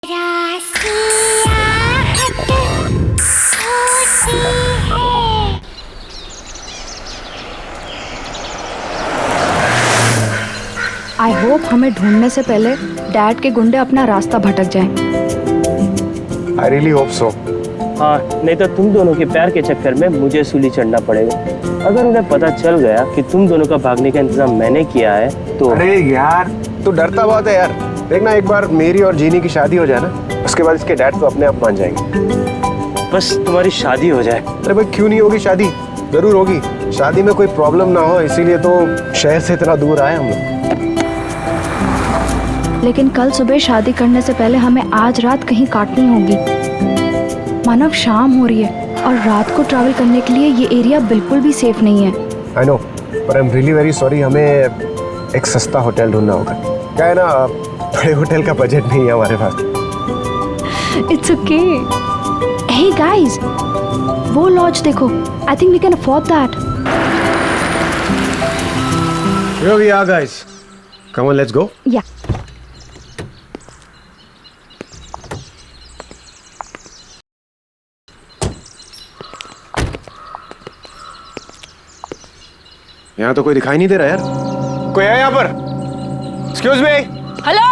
I hope हमें ढूंढने से पहले डैड के गुंडे अपना रास्ता भटक जाएं। I really hope so. हाँ, नहीं तो तुम दोनों के प्यार के चक्कर में मुझे सूली चढ़ना पड़ेगा। अगर उन्हें पता चल गया कि तुम दोनों का भागने का इंतजाम मैंने किया है तो। अरे यार, तू डरता बहुत है यार। देखना एक बार मेरी और जीनी की शादी हो जाए ना, उसके बाद इसके डैड तो अपने आप मान जाएंगे। बस तुम्हारी शादी हो जाए। अरे भाई क्यों नहीं होगी शादी? जरूर होगी। शादी में कोई प्रॉब्लम ना हो इसीलिए तो शहर से इतना दूर आए हम लोग। लेकिन कल सुबह शादी करने से पहले हमें आज रात कहीं काटनी होगी। मानव, शाम हो रही है और रात को ट्रैवल करने के लिए ये एरिया बिल्कुल भी सेफ नहीं है। आई नो, पर I am really very sorry. हमें एक सस्ता होटल ढूंढना होगा। क्या है ना, बड़े होटल का बजट नहीं है हमारे पास। It's okay. हे गाइस, वो लॉज देखो। I think we can afford that. Here we are, guys. Come on, let's go. या यहाँ तो कोई दिखाई नहीं दे रहा यार। कोई है यहाँ पर? Excuse me. हेलो।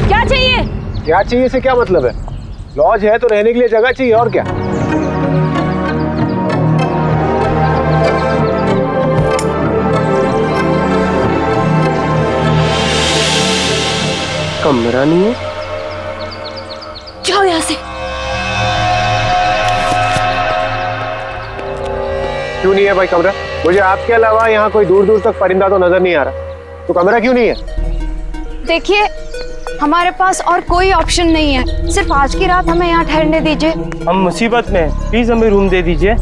क्या चाहिए? क्या चाहिए से क्या मतलब है? लॉज है तो रहने के लिए जगह चाहिए, और क्या? कमरा नहीं है? जाओ यहाँ से। क्यों नहीं है भाई कमरा? मुझे आपके अलावा यहाँ कोई दूर दूर तक परिंदा तो नजर नहीं आ रहा, तो कमरा क्यों नहीं है? देखिए, हमारे पास और कोई ऑप्शन नहीं है। सिर्फ आज की रात हमें यहाँ ठहरने दीजिए। हम मुसीबत में, प्लीज हमें रूम दे दीजिए।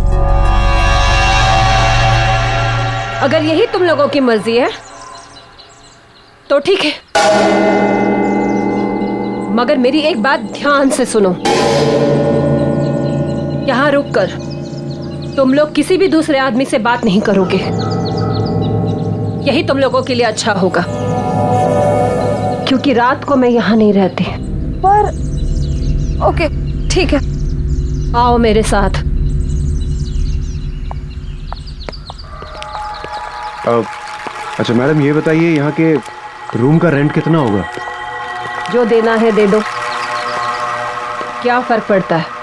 अगर यही तुम लोगों की मर्जी है तो ठीक है, मगर मेरी एक बात ध्यान से सुनो। यहाँ रुककर तुम लोग किसी भी दूसरे आदमी से बात नहीं करोगे। यही तुम लोगों के लिए अच्छा होगा, क्योंकि रात को मैं यहाँ नहीं रहती। पर ओके, ठीक है। आओ मेरे साथ। अच्छा मैडम, ये बताइए यहाँ के रूम का रेंट कितना होगा? जो देना है दे दो, क्या फर्क पड़ता है।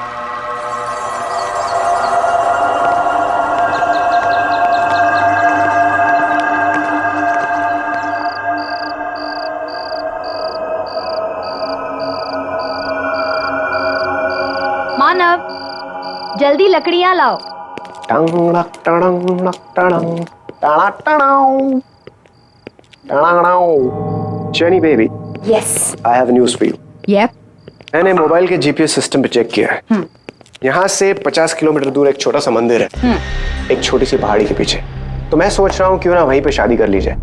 मानव, जल्दी लकड़ियां लाओ। Jenny baby, yes. I have news for you. Yup. मैंने मोबाइल के जीपीएस सिस्टम पे चेक किया है। यहाँ से 50 किलोमीटर दूर एक छोटा सा मंदिर है, एक छोटी सी पहाड़ी के पीछे। तो मैं सोच रहा हूँ क्यों ना वहीं पे शादी कर ली जाए।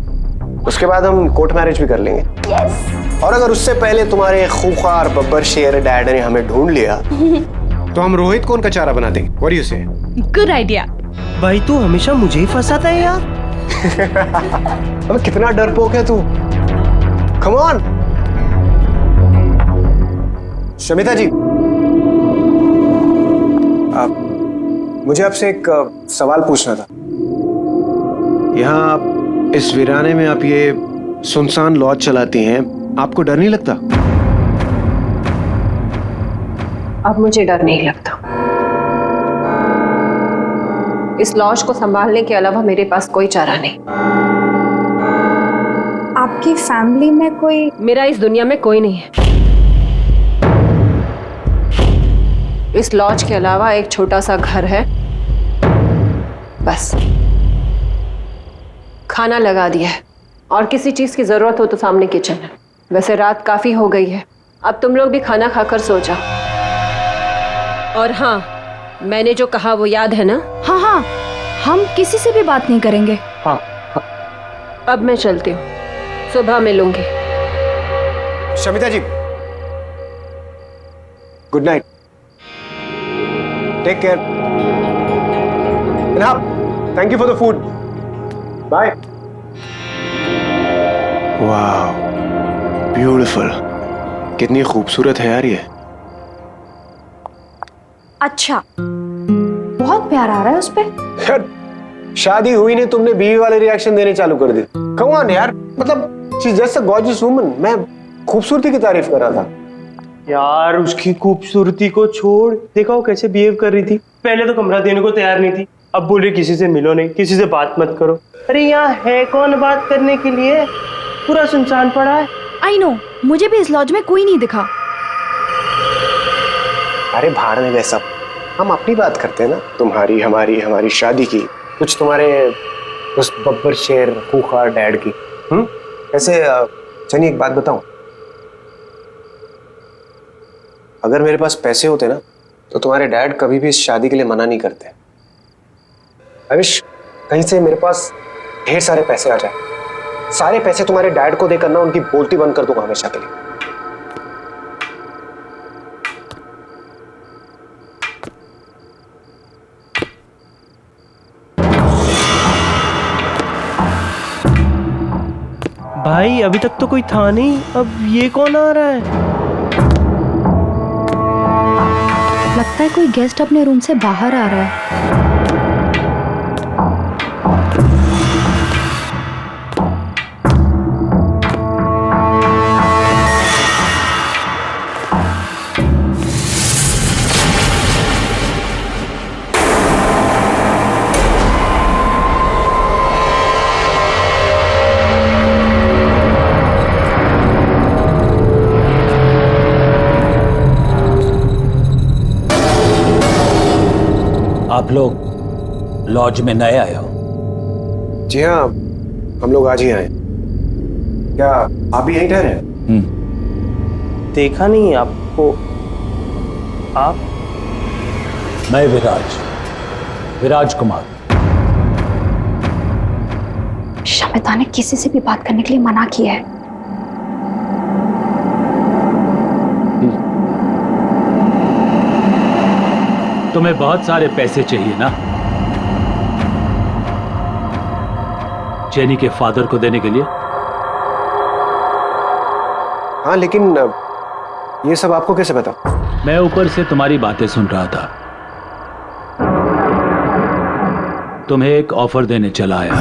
उसके बाद हम कोर्ट मैरिज भी कर लेंगे। यस। और अगर उससे पहले तुम्हारे खूंखार बब्बर शेर डैड ने हमें ढूंढ लिया तो हम रोहित को उनका चारा बना देंगे। What do you say? Good idea. भाई तू हमेशा मुझे ही फंसाता है यार। अबे कितना डरपोक है तू। Come on. शमिता जी, मुझे आपसे एक सवाल पूछना था। यहाँ इस वीराने में आप ये सुनसान लॉज चलाती हैं, आपको डर नहीं लगता? अब मुझे डर नहीं लगता। इस लॉज को संभालने के अलावा मेरे पास कोई चारा नहीं। आपकी फैमिली में कोई? मेरा इस दुनिया में कोई नहीं है। इस लॉज के अलावा एक छोटा सा घर है, बस। खाना लगा दिया है और किसी चीज की जरूरत हो तो सामने किचन है। वैसे रात काफी हो गई है, अब तुम लोग भी खाना खाकर सो जाओ। और हाँ, मैंने जो कहा वो याद है ना? हाँ हाँ, हम किसी से भी बात नहीं करेंगे। हाँ। अब मैं चलती हूँ, सुबह मिलूंगी। Shamita ji, good night. Take care. Thank you for the food. Bye. वाह, ब्यूटीफुल। कितनी खूबसूरत है यार ये। अच्छा, बहुत प्यार आ रहा है उस पे। यार शादी हुई नहीं, तुमने बीवी वाले रिएक्शन देने चालू कर दी। कम ऑन यार, मतलब she is just a gorgeous woman. मैं खूबसूरती की तारीफ कर रहा था। यार उसकी खूबसूरती को छोड़, देखा वो कैसे बिहेव कर रही थी। पहले तो कमरा देने को तैयार नहीं थी, अब बोल रही किसी से मिलो नहीं, किसी से बात मत करो। अरे यहाँ है कौन बात करने के लिए, पूरा सुनसान पड़ा है। आई नो, मुझे भी इस लॉज में कोई नहीं दिखा। अरे भाड़ में वैसा, हम अपनी बात करते हैं ना, तुम्हारी हमारी हमारी शादी की, कुछ तुम्हारे उस बब्बर शेर खूंखार डैड की। ऐसे चलिए एक बात बताऊं, अगर मेरे पास पैसे होते ना तो तुम्हारे डैड कभी भी इस शादी के लिए मना नहीं करते। आई विश कहीं से मेरे पास ढेर सारे पैसे आ जाए, सारे पैसे तुम्हारे डैड को देकर ना उनकी बोलती बंद कर दूंगा हमेशा के लिए। भाई अभी तक तो कोई था नहीं, अब ये कौन आ रहा है? लगता है कोई गेस्ट अपने रूम से बाहर आ रहा है। आप लोग लॉज में नए आए हो? जी हाँ, हम लोग आज ही आए। क्या आप भी यहीं ठहरे हैं? देखा नहीं आपको। आप? मैं विराज कुमार। शमिता ने किसी से भी बात करने के लिए मना किया है। तुम्हें बहुत सारे पैसे चाहिए ना, जेनी के फादर को देने के लिए? हाँ, लेकिन ये सब आपको कैसे पता? मैं ऊपर से तुम्हारी बातें सुन रहा था। तुम्हें एक ऑफर देने चला आया।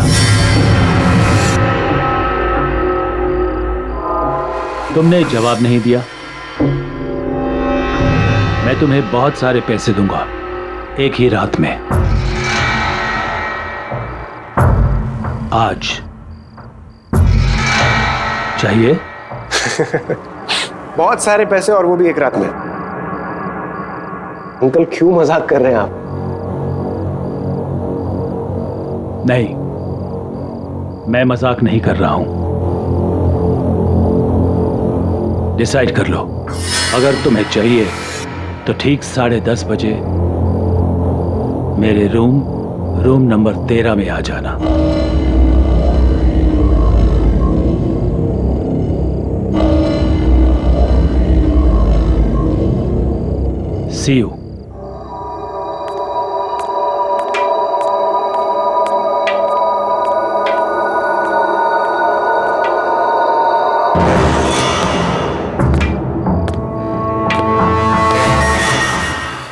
तुमने जवाब नहीं दिया। मैं तुम्हें बहुत सारे पैसे दूंगा एक ही रात में। आज चाहिए? बहुत सारे पैसे, और वो भी एक रात में। अंकल क्यों मजाक कर रहे हैं आप? नहीं, मैं मजाक नहीं कर रहा हूं। डिसाइड कर लो। अगर तुम्हें चाहिए तो ठीक 10:30 बजे मेरे रूम नंबर 13 में आ जाना। See you.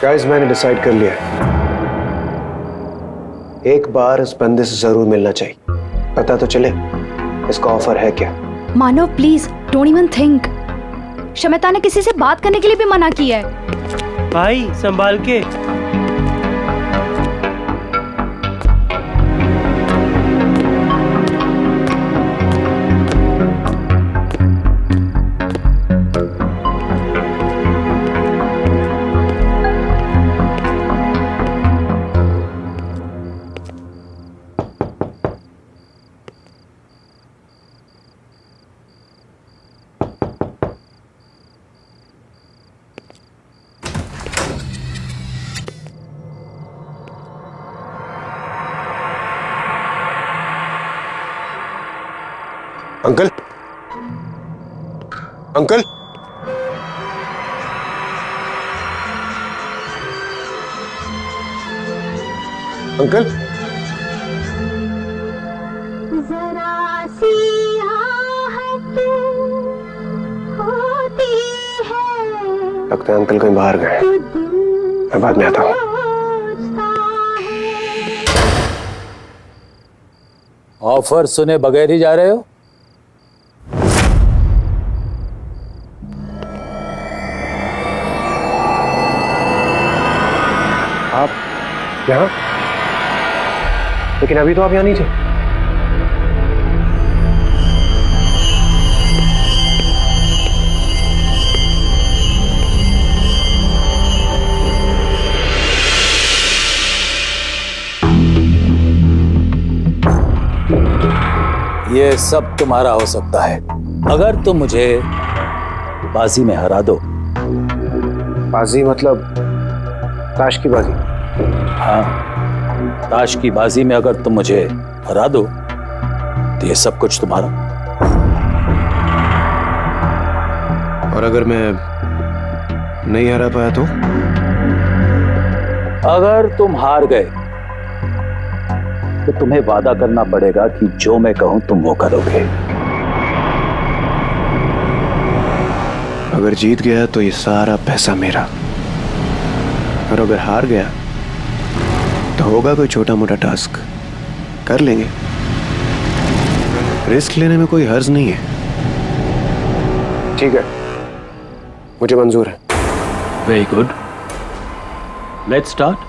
गाइस, मैंने डिसाइड कर लिया है। एक बार इस बंदे से जरूर मिलना चाहिए, पता तो चले इसका ऑफर है क्या। Manav please don't even think. Shamita ने किसी से बात करने के लिए भी मना किया है। भाई संभाल के। अंकल, अंकल, अंकल जरा सी आहट होती है लगता है अंकल कहीं बाहर गए, मैं बाद में आता हूँ। ऑफर सुने बगैर ही जा रहे हो? आप यहाँ? लेकिन अभी तो आप यहाँ नहीं थे। ये सब तुम्हारा हो सकता है अगर तुम मुझे बाजी में हरा दो। बाजी मतलब ताश की बाजी? हाँ, ताश की बाजी में अगर तुम मुझे हरा दो तो ये सब कुछ तुम्हारा। और अगर मैं नहीं हरा पाया तो? अगर तुम हार गए तो तुम्हें वादा करना पड़ेगा कि जो मैं कहूं तुम वो करोगे। अगर जीत गया तो ये सारा पैसा मेरा, और अगर हार गया तो होगा कोई छोटा मोटा टास्क, कर लेंगे। रिस्क लेने में कोई हर्ज नहीं है। ठीक है, मुझे मंजूर है। Very good, let's start.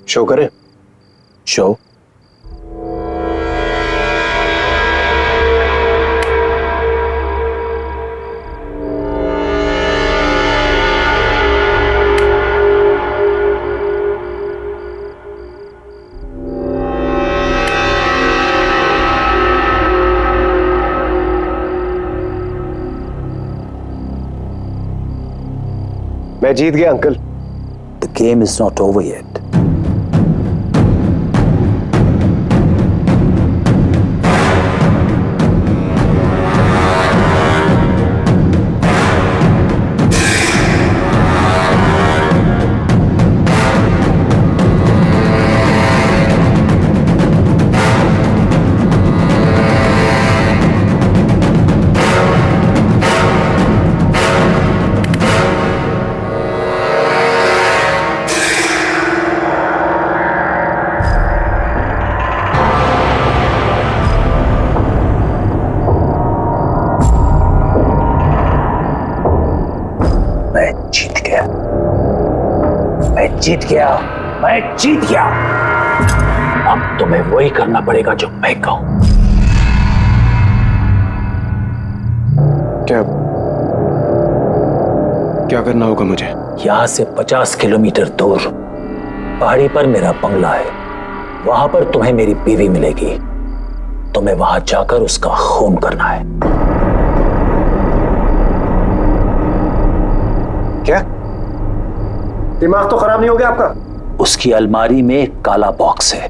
Show करें? शो? मैं जीत गया uncle. The game is not over yet. जीत गया, मैं जीत गया। अब तुम्हें वही करना पड़ेगा जो मैं कहूं। क्या करना होगा मुझे? यहां से 50 किलोमीटर दूर पहाड़ी पर मेरा बंगला है, वहां पर तुम्हें मेरी बीवी मिलेगी। तुम्हें वहां जाकर उसका खून करना है। क्या? दिमाग तो खराब नहीं हो गया आपका? उसकी अलमारी में एक काला बॉक्स है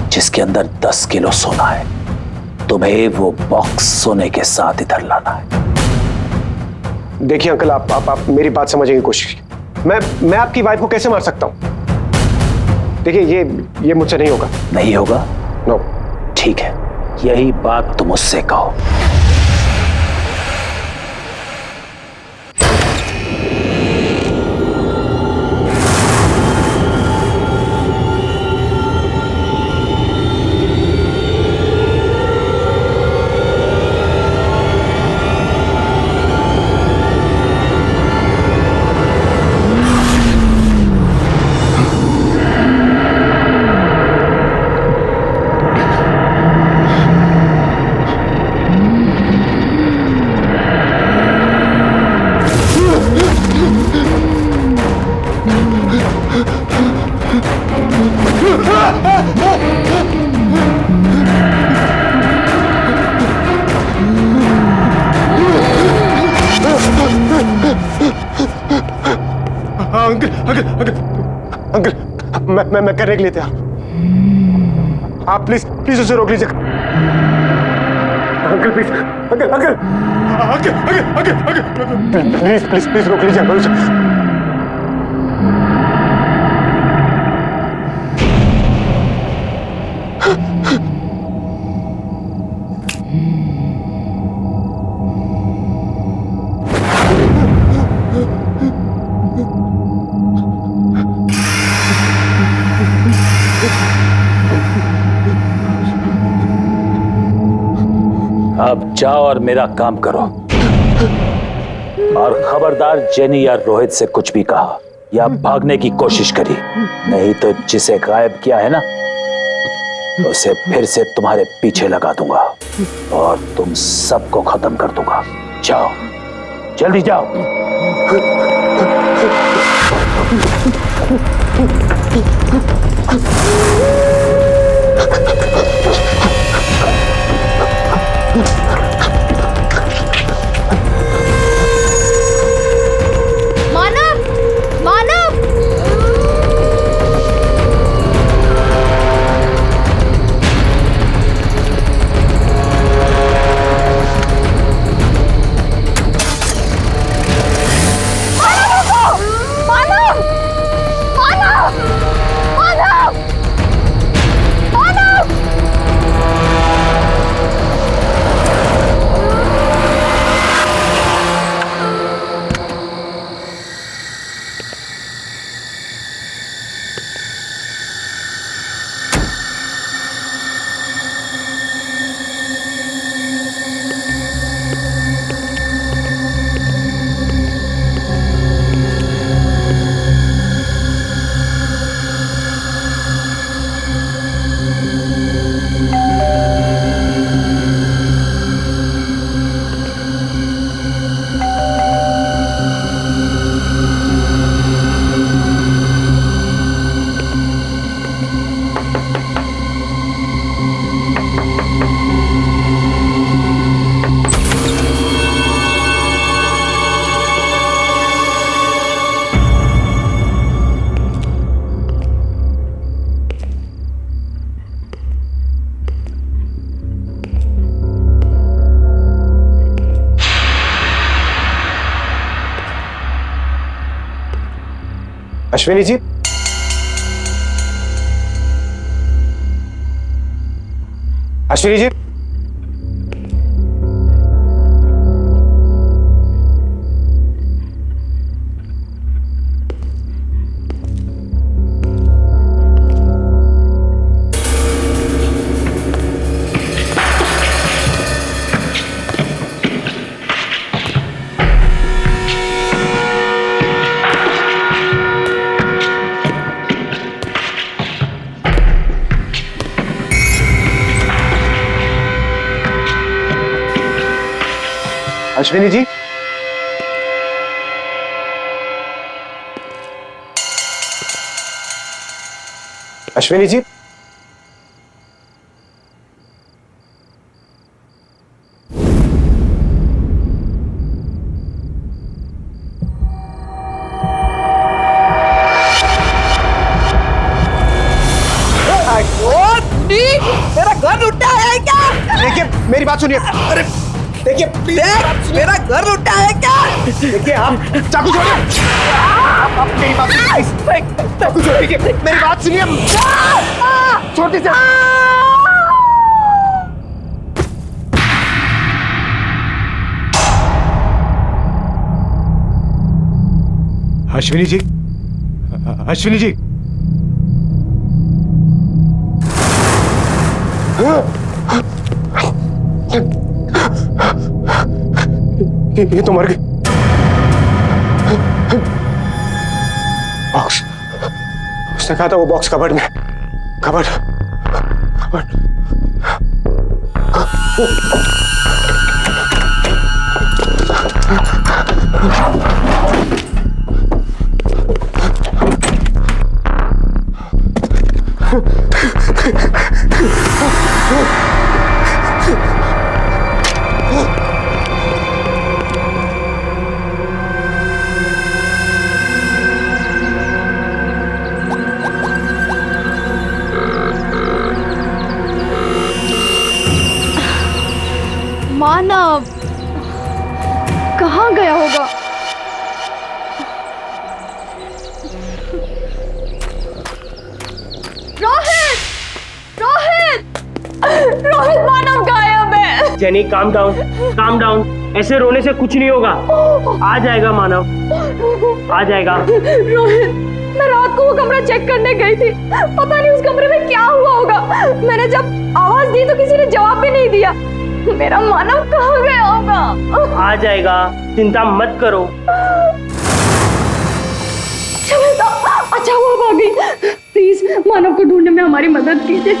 जिसके अंदर 10 किलो सोना है। तुम्हें वो बॉक्स सोने के साथ इधर लाना है। देखिए अंकल, आप मेरी बात समझने की कोशिश कीजिए। मैं आपकी वाइफ को कैसे मार सकता हूं? देखिए ये मुझसे नहीं होगा। नहीं होगा? नो। ठीक है, यही बात तुम उससे कहो। अंकल, मैं करने के लिए तैयार। आप प्लीज उसे रोक लीजिए। अंकल प्लीज, अंकल प्लीज रोक लीजिए अंकल उसे। अब जाओ और मेरा काम करो। और खबरदार जेनी या रोहित से कुछ भी कहा या भागने की कोशिश करी, नहीं तो जिसे गायब किया है ना, उसे फिर से तुम्हारे पीछे लगा दूंगा और तुम सबको खत्म कर दूंगा। जाओ, जल्दी जाओ। मानव, मानव! अश्विनी जी, अश्विनी जी, अश्विनी जी, अश्विनी जी, मेरा घर लुटा है क्या? देखिए मेरी बात सुनिए। अरे देखिए मेरा घर लुटा है क्या? देखिए आप चाकू छोड़िए। आप मेरी बात सुनिए। चाकू छोड़िए, मेरी बात सुनिए। छोटी सी अश्विनी जी, अश्विनी जी, ये तो मर गई। बॉक्स, उसने कहा था वो बॉक्स कबर्ड में। Cupboard, cupboard. मानव कहाँ गया होगा? रोहित, रोहित, रोहित, मानव गायब है। जेनी काम डाउन, ऐसे रोने से कुछ नहीं होगा। आ जाएगा मानव, आ जाएगा। रोहित, मैं रात को वो कमरा चेक करने गई थी, पता नहीं उस कमरे में क्या हुआ होगा। मैंने जब आवाज दी तो किसी ने जवाब भी नहीं दिया। मेरा मानव कहाँ गया होगा? आ जाएगा, चिंता मत करो। शवेता, अच्छा वो भाग गई। प्लीज मानव को ढूंढने में हमारी मदद कीजिए।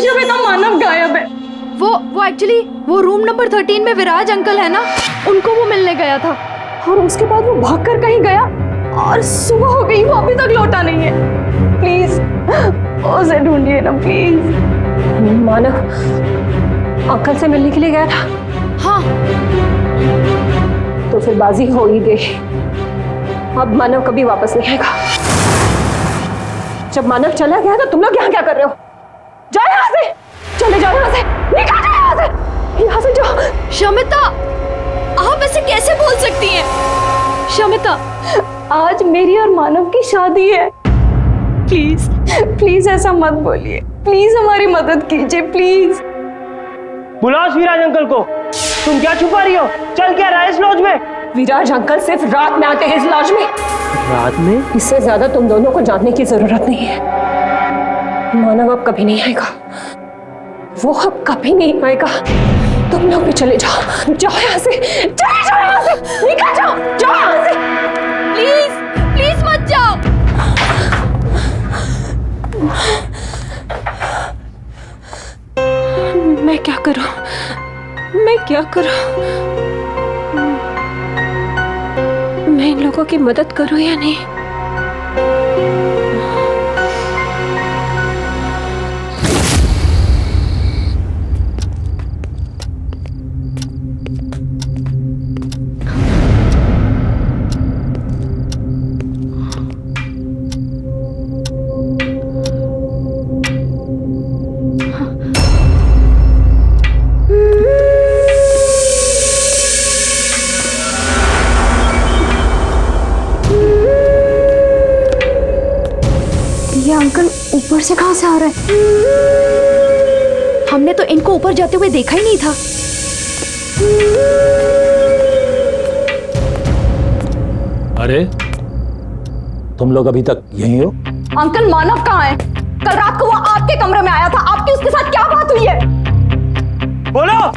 शवेता, मानव गायब है। वो एक्चुअली वो रूम नंबर 13 में विराज अंकल है ना, उनको वो मिलने गया था और उसके बाद वो भागकर कहीं गया और सुबह हो गई, वो अभी तक लौटा नहीं है। प्लीज उसे ढूंढिए ना प्लीज। मानव अंकल से मिलने के लिए गया था? हाँ। तो फिर बाजी हो ही गई। अब मानव कभी वापस नहीं आएगा। जब मानव चला गया तो तुम लोग यहाँ क्या कर रहे हो? जाओ यहाँ से, चले जाओ यहाँ से, निकल जाओ यहाँ से, यहाँ से जाओ। शमिता, आप ऐसे कैसे बोल सकती हैं? शमिता, आज मेरी और मानव की शादी है। प्लीज प्लीज ऐसा मत बोलिए, प्लीज हमारी मदद कीजिए प्लीज। बुलाओ विराज अंकल को। तुम क्या छुपा रही हो? चल क्या रहा है इस लॉज में? विराज अंकल सिर्फ रात में आते हैं इस लॉज में। रात में? इससे ज्यादा तुम दोनों को जानने की जरूरत नहीं है। मानव अब कभी नहीं आएगा, वो अब कभी नहीं आएगा। तुम लोग भी चले जाओ, जाओ यहाँ से, चले जाओ यहाँ से, निकल जाओ, जाओ यहाँ से। प्लीज प्लीज मत जाओ। मैं क्या करूं? मैं क्या करूं? मैं इन लोगों की मदद करूं या नहीं? ये अंकल ऊपर से कहां से आ रहे हैं? हमने तो इनको ऊपर जाते हुए देखा ही नहीं था। अरे तुम लोग अभी तक यहीं हो? अंकल मानव कहाँ है? कल रात को वो आपके कमरे में आया था, आपकी उसके साथ क्या बात हुई है? बोलो।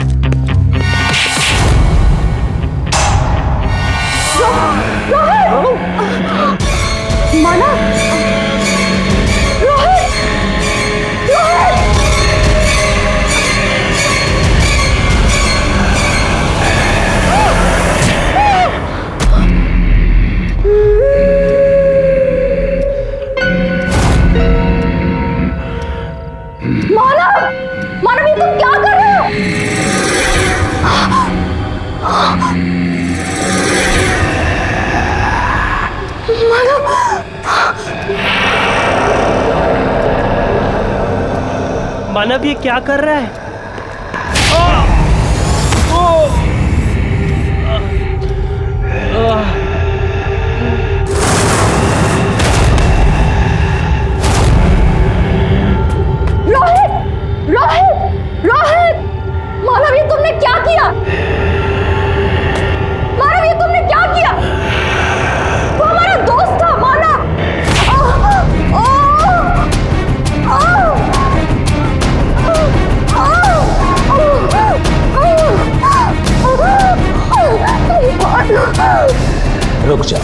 मानव, रोहित, रोहित। मानव ये क्या कर रहा है? रोहित, रोहित, रोहित! मानव, ये तुमने क्या किया? मानव, ये तुमने क्या किया? वो हमारा दोस्त था, मानव! रुक जा।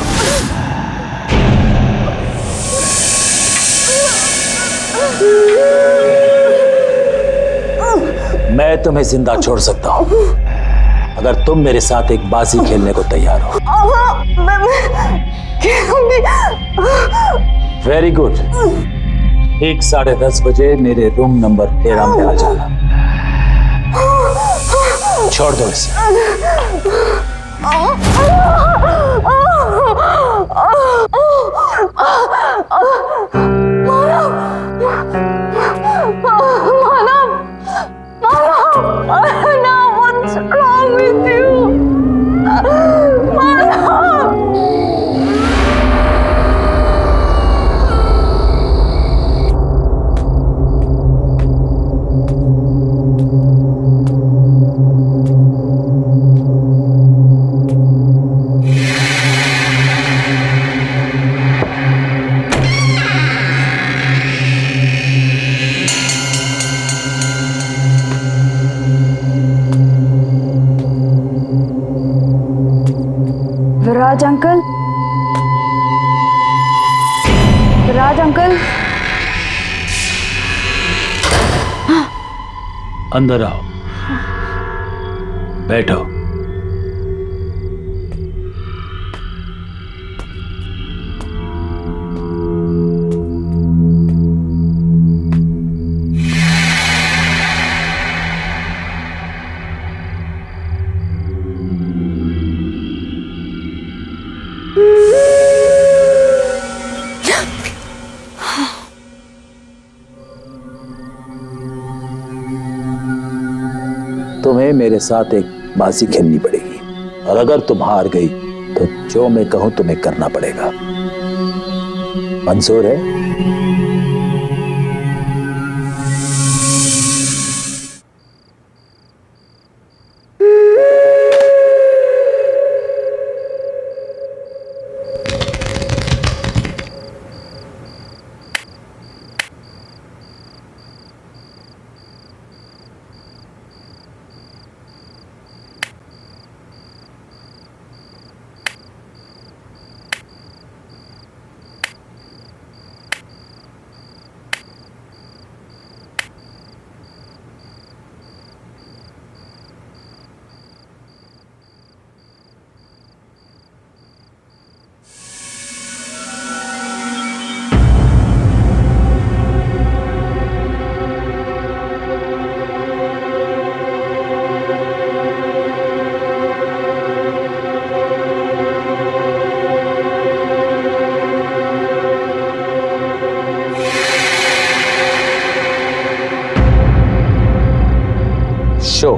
मैं तुम्हें जिंदा छोड़ सकता हूं अगर तुम मेरे साथ एक बाजी खेलने को तैयार हो। Very good. ठीक 10:30 बजे मेरे रूम नंबर 13 में आ जाना। छोड़ दो इसे। What's wrong with you? Viraj uncle, Viraj uncle, अंदर आओ, बैठो। तुम्हें मेरे साथ एक बाजी खेलनी पड़ेगी और अगर तुम हार गई तो जो मैं कहूं तुम्हें करना पड़ेगा। मंजूर है? शो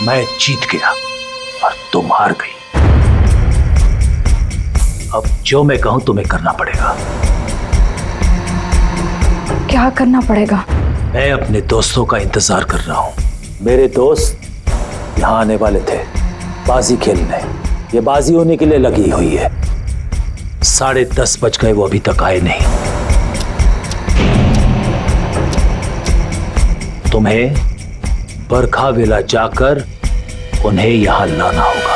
मैं जीत गया और तुम हार गई। अब जो मैं कहूं तुम्हें करना पड़ेगा। क्या करना पड़ेगा? मैं अपने दोस्तों का इंतजार कर रहा हूं। मेरे दोस्त यहां आने वाले थे बाजी खेलने। ये बाजी होने के लिए लगी हुई है। 10:30 बज गए, वो अभी तक आए नहीं। तुम्हें बरखा वेला जाकर उन्हें यहां लाना होगा।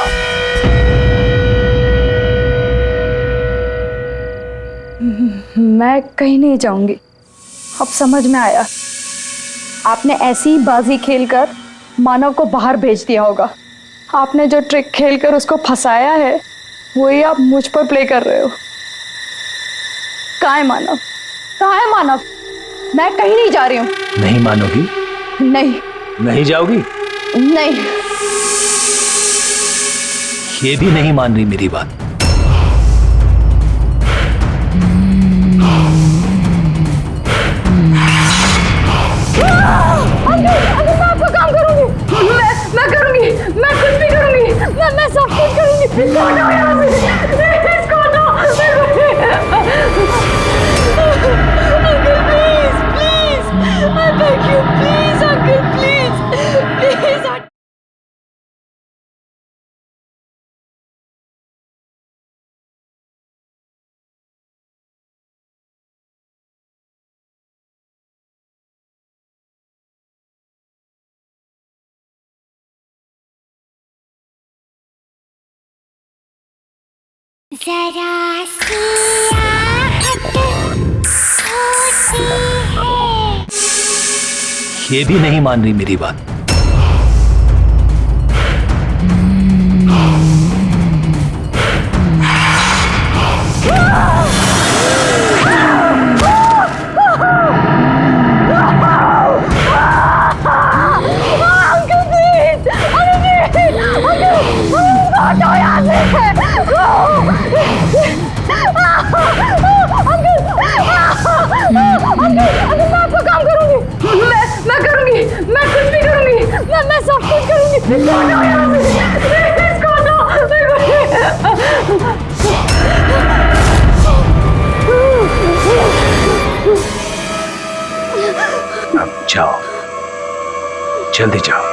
मैं कहीं नहीं जाऊंगी। अब समझ में आया, आपने ऐसी ही बाजी खेलकर मानव को बाहर भेज दिया होगा। आपने जो ट्रिक खेलकर उसको फंसाया है वही आप मुझ पर प्ले कर रहे हो। कहाँ है मानव? कहाँ है मानव? मैं कहीं नहीं जा रही हूँ। नहीं मानोगी? नहीं। नहीं जाओगी? नहीं। ये भी नहीं मान रही मेरी बात? अगर मैं आपका काम करूंगी, मैं करूंगी, मैं कुछ भी करूंगी, मैं सब कुछ करूंगी। इसको हटाओ यहाँ से, इसको हटाओ। Uncle please please, I beg you please uncle please please. जरा सी आहट होती है। ये भी नहीं मान रही मेरी बात? मैं करूंगी, मैं कुछ भी करूंगी, मैं सब कुछ करूंगी। इसको हटाओ यहाँ से, इसको हटाओ। अब जाओ, जल्दी जाओ।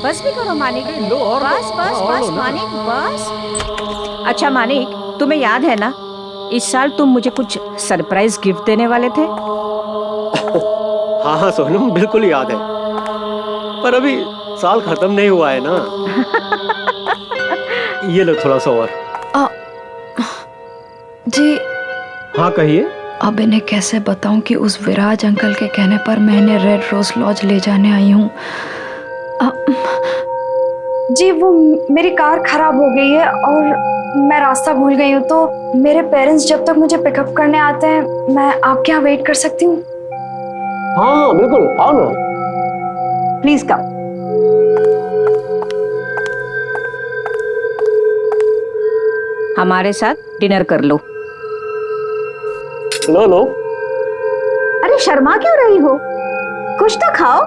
बस भी करो मानिक। बस बस बस मानिक बस। अच्छा मानिक, तुम्हें याद है ना इस साल तुम मुझे कुछ सरप्राइज गिफ्ट देने वाले थे? हाँ हाँ सोनम, बिल्कुल याद है, पर अभी साल खत्म नहीं हुआ है ना। ये लो थोड़ा सा और। जी हाँ कहिए। अब इन्हें कैसे बताऊं कि उस विराज अंकल के कहने पर मैं इन्हें रेड रोज लॉज ले जाने आई हूँ। जी वो मेरी कार खराब हो गई है और मैं रास्ता भूल गई हूँ, तो मेरे पेरेंट्स जब तक मुझे पिकअप करने आते हैं मैं आपके यहाँ वेट कर सकती हूँ? हाँ हाँ बिल्कुल, आओ ना। Please come. हमारे साथ डिनर कर लो। लो लो। अरे शर्मा क्यों रही हो, कुछ तो खाओ।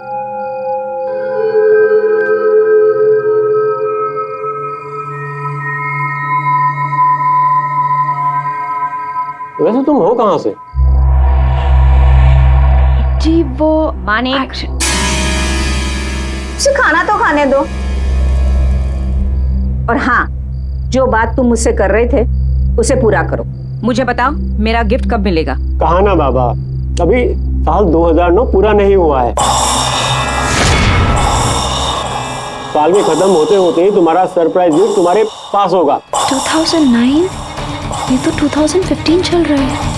वैसे तुम हो कहाँ से? जी वो मानिक, उसे खाना तो खाने दो। और हाँ, जो बात तुम मुझसे कर रहे थे उसे पूरा करो। मुझे बताओ मेरा गिफ्ट कब मिलेगा? कहा ना बाबा, अभी साल 2009 पूरा नहीं हुआ है। साल में खत्म होते होते ही तुम्हारा सरप्राइज गिफ्ट तुम्हारे पास होगा। 2009? ये तो 2015 चल रहा है।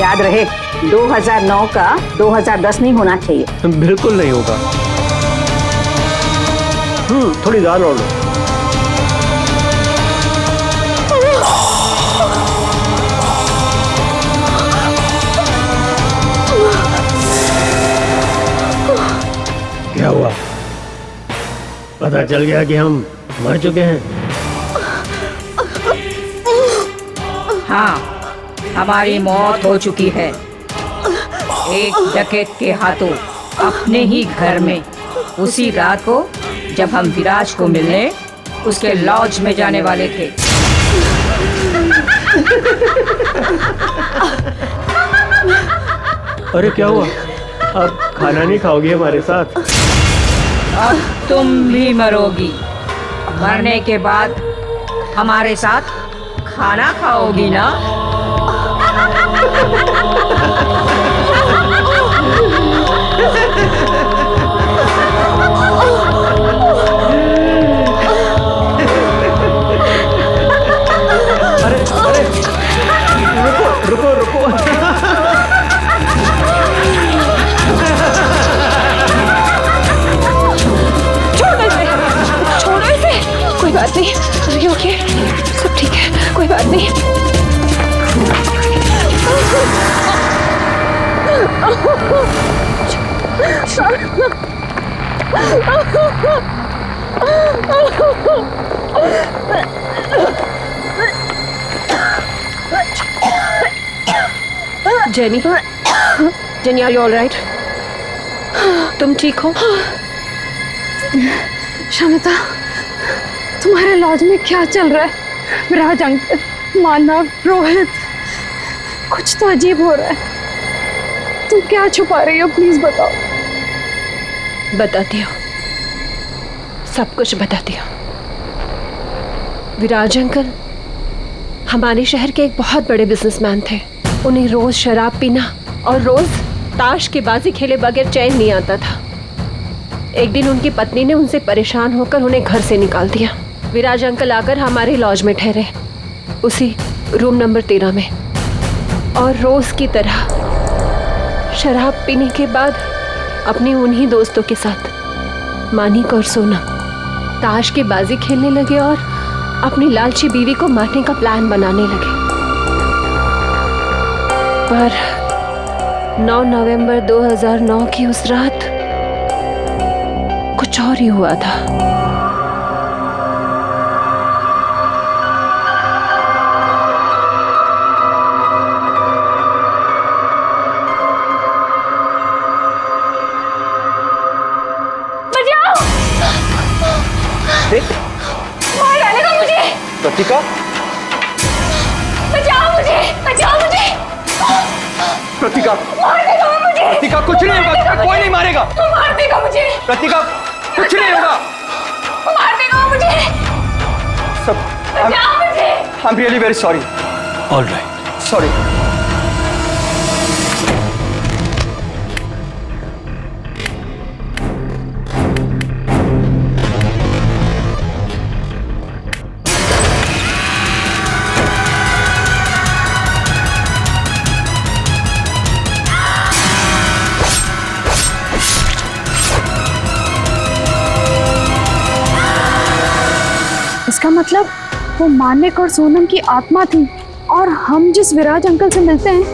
याद रहे 2009 का 2010 नहीं होना चाहिए। बिल्कुल नहीं होगा। थोड़ी दाल और लो। क्या हुआ? पता चल गया कि हम मर चुके हैं? हाँ, हमारी मौत हो चुकी है एक डकैत के हाथों, अपने ही घर में, उसी रात को जब हम विराज को मिलने उसके लॉज में जाने वाले थे। अरे क्या हुआ? आप खाना नहीं खाओगे हमारे साथ? अब तुम भी मरोगी। मरने के बाद हमारे साथ खाना खाओगी ना? अरे अरे रुको रुको रुको। छोड़ो इसे। कोई बात नहीं। अरे ओके, सब ठीक है, कोई बात नहीं। Jenny, Jenny, are you all right? तुम ठीक हो? शमिता, तुम्हारे लॉज में क्या चल रहा है? विराज अंकल, मानव, रोहित, कुछ तो अजीब हो रहा है। तुम क्या छुपा रही हो? प्लीज बताओ। बताती हो, सब कुछ बताती हो। विराज अंकल हमारे शहर के एक बहुत बड़े बिजनेसमैन थे। उन्हें रोज शराब पीना और रोज ताश के बाजी खेले बगैर चैन नहीं आता था। एक दिन उनकी पत्नी ने उनसे परेशान होकर उन्हें घर से निकाल दिया। विराज अंकल आकर हमारे लॉज में ठहरे, उसी रूम नंबर 13 में, और रोज की तरह शराब पीने के बाद अपने उन्हीं दोस्तों के साथ मानिक और सोनम ताश की बाजी खेलने लगे और अपनी लालची बीवी को मारने का प्लान बनाने लगे। पर 9 नवंबर 2009 की उस रात कुछ और ही हुआ था। मार डालेगा मुझे। प्रतिका, बचाओ मुझे, बचाओ मुझे। प्रतिका, मार देगा वो मुझे। प्रतिका, कुछ नहीं होगा, कोई नहीं मारेगा। मार देगा मुझे। प्रतिका, कुछ नहीं होगा। मार देगा वो मुझे। सब बचाओ मुझे। I'm really very sorry. All right. Sorry. इसका मतलब वो मानिक और सोनम की आत्मा थी, और हम जिस विराज अंकल से मिलते हैं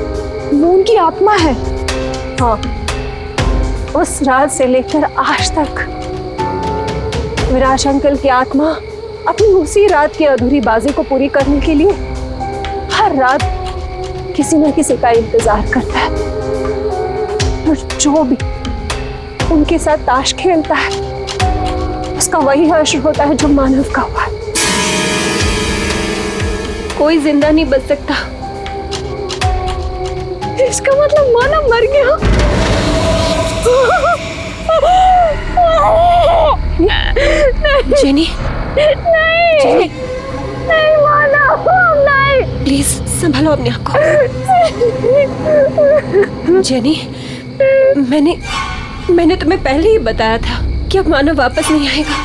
वो उनकी आत्मा है। हाँ, उस रात से लेकर आज तक विराज अंकल की आत्मा अपनी उसी रात की अधूरी बाजी को पूरी करने के लिए हर रात किसी न किसी का इंतजार करता है, और जो भी उनके साथ ताश खेलता है उसका वही हश्र होता है जो मानव का हुआ है। कोई जिंदा नहीं बच सकता। इसका मतलब मानव मर गया। जेनी, नहीं, जेनी, नहीं मानव, नहीं। प्लीज संभालो अपने आप को। जेनी, मैंने तुम्हें पहले ही बताया था कि अब मानव वापस नहीं आएगा।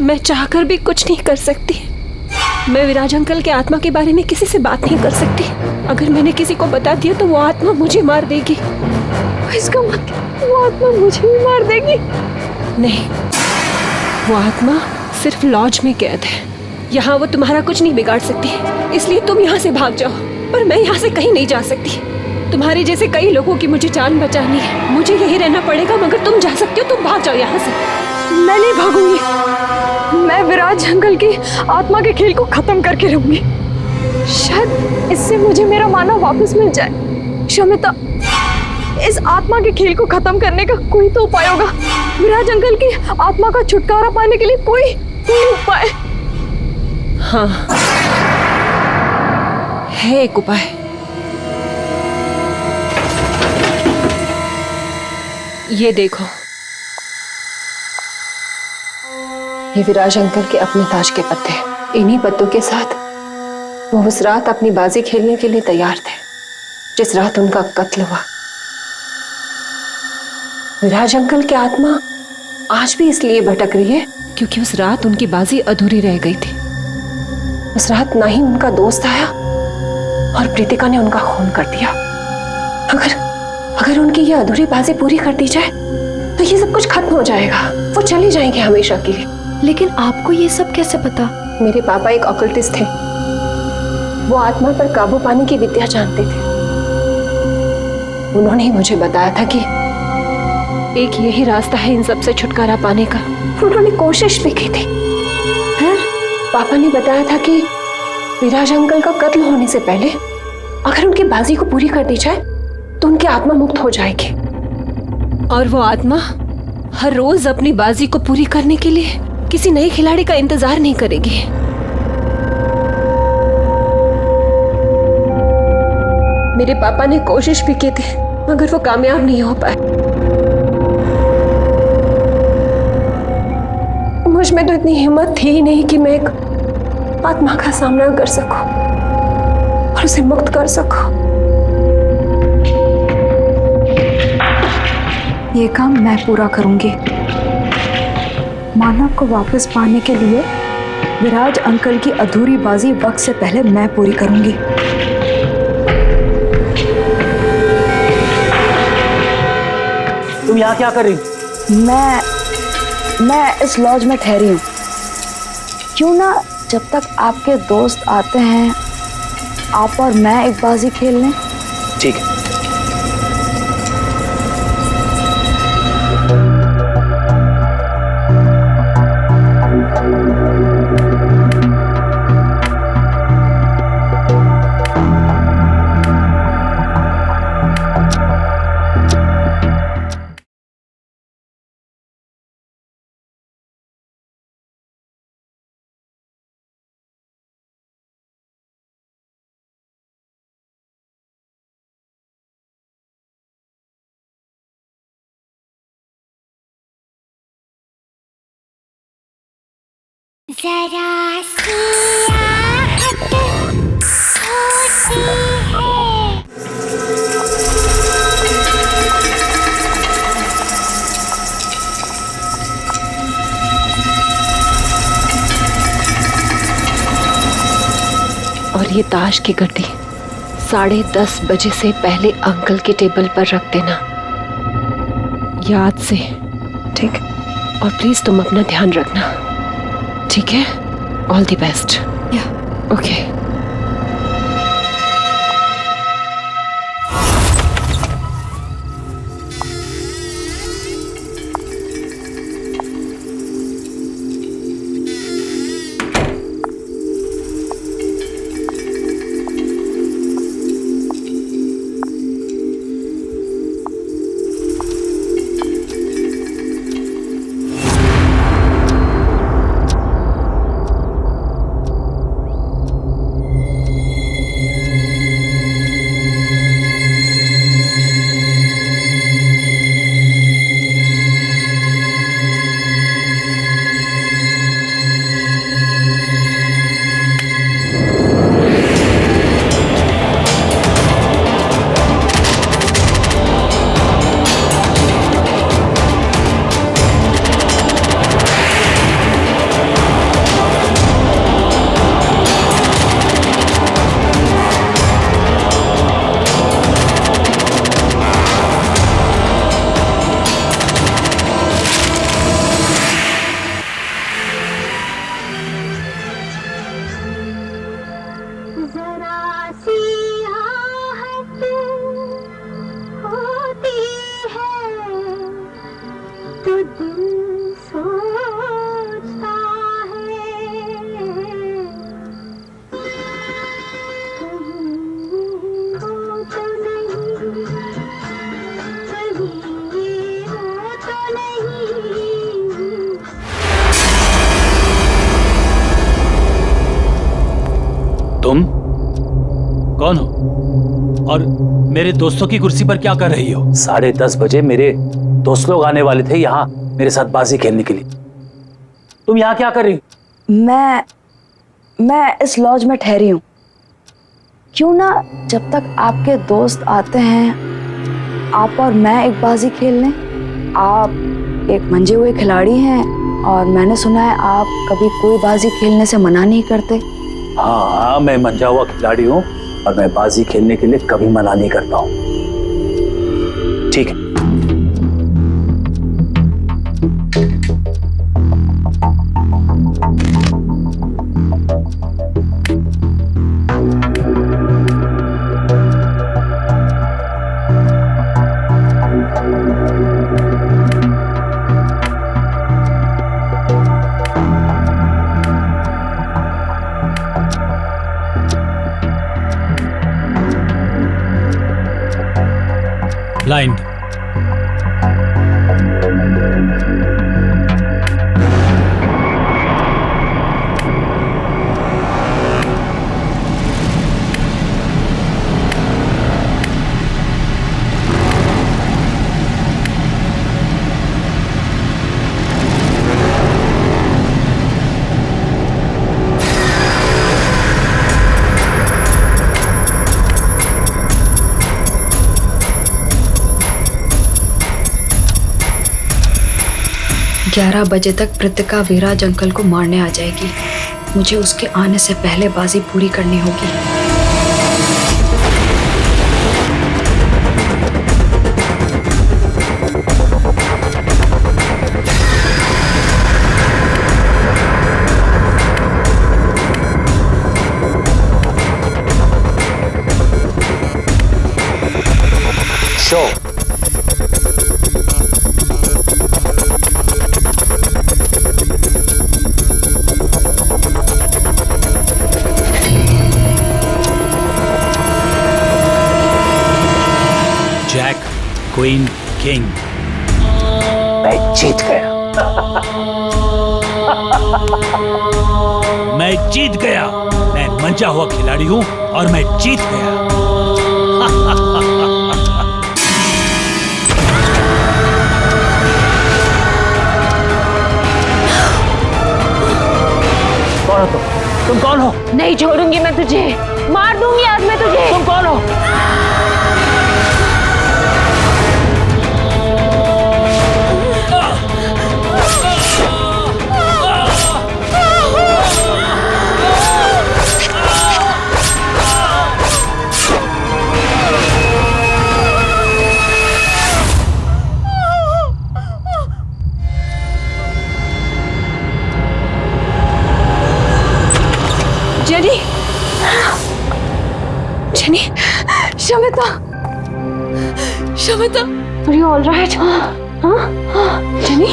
मैं चाहकर भी कुछ नहीं कर सकती। मैं विराज अंकल के आत्मा के बारे में किसी से बात नहीं कर सकती। अगर मैंने किसी को बता दिया तो वो आत्मा मुझे मार देगी। इसका मतलब वो आत्मा मुझे भी मार देगी? नहीं, वो आत्मा सिर्फ लॉज में कैद है। यहाँ वो तुम्हारा कुछ नहीं बिगाड़ सकती, इसलिए तुम यहाँ से भाग जाओ। पर मैं यहाँ से कहीं नहीं जा सकती। तुम्हारे जैसे कई लोगों की मुझे जान बचानी है। मुझे यही रहना पड़ेगा, मगर तुम जा सकती हो। तुम भाग जाओ यहाँ से। मैं नहीं भागूंगी। मैं विराज अंकल की आत्मा के खेल को खत्म करके रहूंगी। शायद इससे मुझे मेरा मानव वापस मिल जाए। शमिता, इस आत्मा के खेल को खत्म करने का कोई तो उपाय होगा। विराज अंकल की आत्मा का छुटकारा पाने के लिए कोई उपाय? हाँ, है एक उपाय। ये देखो, ये विराज अंकल के अपने ताज के पत्ते। इन्हीं पत्तों के साथ वो उस रात अपनी बाजी खेलने के लिए तैयार थे जिस रात उनका कत्ल हुआ। विराज अंकल की आत्मा आज भी इसलिए भटक रही है क्योंकि उस रात उनकी बाजी अधूरी रह गई थी। उस रात ना ही उनका दोस्त आया और प्रीतिका ने उनका खून कर दिया। अगर उनकी ये अधूरी बाजी पूरी कर दी जाए तो ये सब कुछ खत्म हो जाएगा। वो चले जाएंगे हमेशा के लिए। लेकिन आपको ये सब कैसे पता? मेरे पापा एक ऑकल्टिस्ट थे। वो आत्मा पर काबू पाने की विद्या जानते थे। उन्होंने ही मुझे बताया था कि एक यही रास्ता है इन सब से छुटकारा पाने का। उन्होंने कोशिश भी की थी। फिर पापा ने बताया था कि विराज अंकल का कत्ल होने से पहले अगर उनकी बाजी को पूरी कर दी जाए तो उनकी आत्मा मुक्त हो जाएगी और वो आत्मा हर रोज अपनी बाजी को पूरी करने के लिए किसी नए खिलाड़ी का इंतजार नहीं करेगी। मेरे पापा ने कोशिश भी की थी मगर वो कामयाब नहीं हो पाए। मुझ में तो इतनी हिम्मत थी ही नहीं कि मैं एक आत्मा का सामना कर सकूं और उसे मुक्त कर सकूं। ये काम मैं पूरा करूंगी। मानव को वापस पाने के लिए विराज अंकल की अधूरी बाजी वक्त से पहले मैं पूरी करूंगी। तुम यहाँ क्या कर रही? मैं इस लॉज में ठहरी हूँ। क्यों ना जब तक आपके दोस्त आते हैं आप और मैं एक बाजी खेल लें? ठीक है। जरा सी आहट होती है। और ये ताश की गड्डी 10:30 बजे से पहले अंकल के टेबल पर रख देना, याद से। ठीक? और प्लीज तुम अपना ध्यान रखना, ठीक है? All the best. ओके। तुम कौन हो और मेरे दोस्तों की कुर्सी पर क्या कर रही हो? 10:30 बजे मेरे दोस्त लोग आने वाले थे यहाँ मेरे साथ बाजी खेलने के लिए। तुम यहाँ क्या कर रही हो? मैं इस लॉज में ठहरी हूँ। क्यों ना जब तक आपके दोस्त आते हैं आप और मैं एक बाजी खेल लें। आप एक मंजे हुए खिलाड़ी हैं और मैंने सुना है आप कभी कोई बाजी खेलने से मना नहीं करते। हाँ हाँ, मैं मंजा हुआ खिलाड़ी हूँ और मैं बाजी खेलने के लिए कभी मना नहीं करता हूँ। ठीक है। ब्लाइंड। ग्यारह बजे तक कृतिका विराज अंकल को मारने आ जाएगी। मुझे उसके आने से पहले बाजी पूरी करनी होगी। शो। Jack, queen, king. मैं जीत गया। मैं जीत गया। मैं मंचा हुआ खिलाड़ी हूं और मैं जीत गया। कौन हो तुम कौन हो? नहीं छोड़ूंगी मैं तुझे, मार दूंगी आज मैं तुझे। तुम कौन हो? Jenny, jenny, Shamita, Shamita, are you all right? हाँ, जेनी,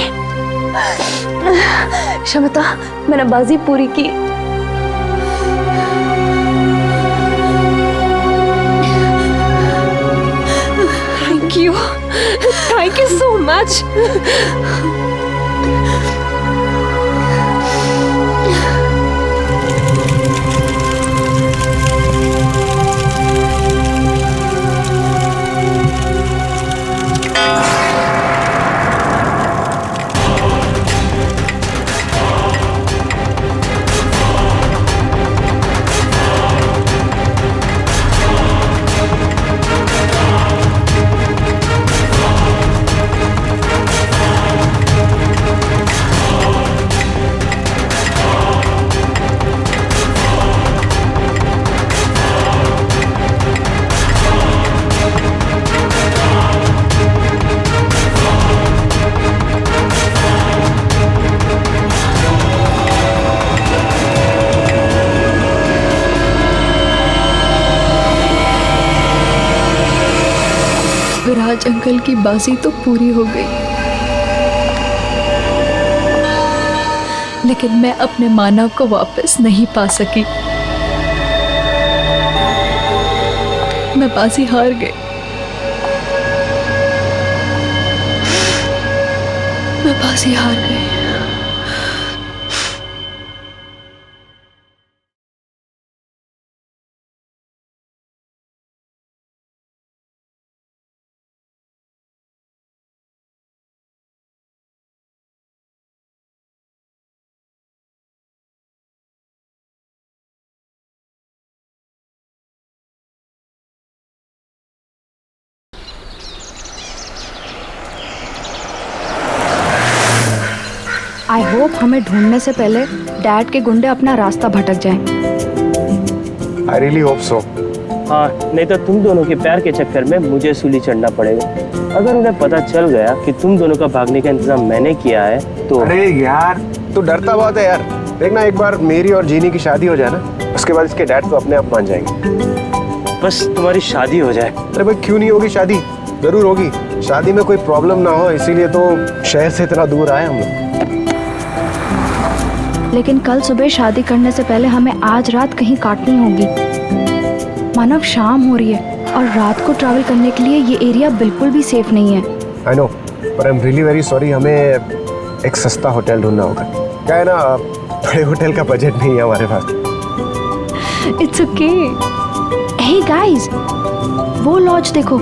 शमिता, मैंने बाजी पूरी की। Thank you so much. Viraj uncle की बाजी तो पूरी हो गई, लेकिन मैं अपने मानव को वापस नहीं पा सकी। मैं बाजी हार गई। मैं बाजी हार गई। आई होप हमें ढूंढने से पहले डैड के गुंडे अपना रास्ता भटक जाएं। I really hope so. हाँ, नहीं तो तुम दोनों के प्यार के चक्कर में मुझे सूली चढ़ना पड़ेगा। अगर उन्हें पता चल गया कि तुम दोनों का भागने का इंतजाम मैंने किया है तो। अरे यार तू डरता बहुत है यार। देखना एक बार मेरी और जीनी की शादी हो जाए ना, उसके बाद इसके डैड तो अपने आप मान जाएंगे। बस तुम्हारी शादी हो जाए। अरे भाई क्यों नहीं होगी शादी? जरूर होगी। शादी में कोई प्रॉब्लम ना हो इसीलिए तो शहर से इतना दूर आए हम लोग। लेकिन कल सुबह शादी करने से पहले हमें आज रात कहीं काटनी होगी। मानव, शाम हो रही है और रात को ट्रैवल करने के लिए ये एरिया बिल्कुल भी सेफ नहीं है। आई नो, पर I am really very sorry. हमें एक सस्ता होटल ढूंढना होगा। क्या है ना, बड़े होटल का बजट नहीं है हमारे पास। It's okay. हे गाइस, वो लॉज देखो,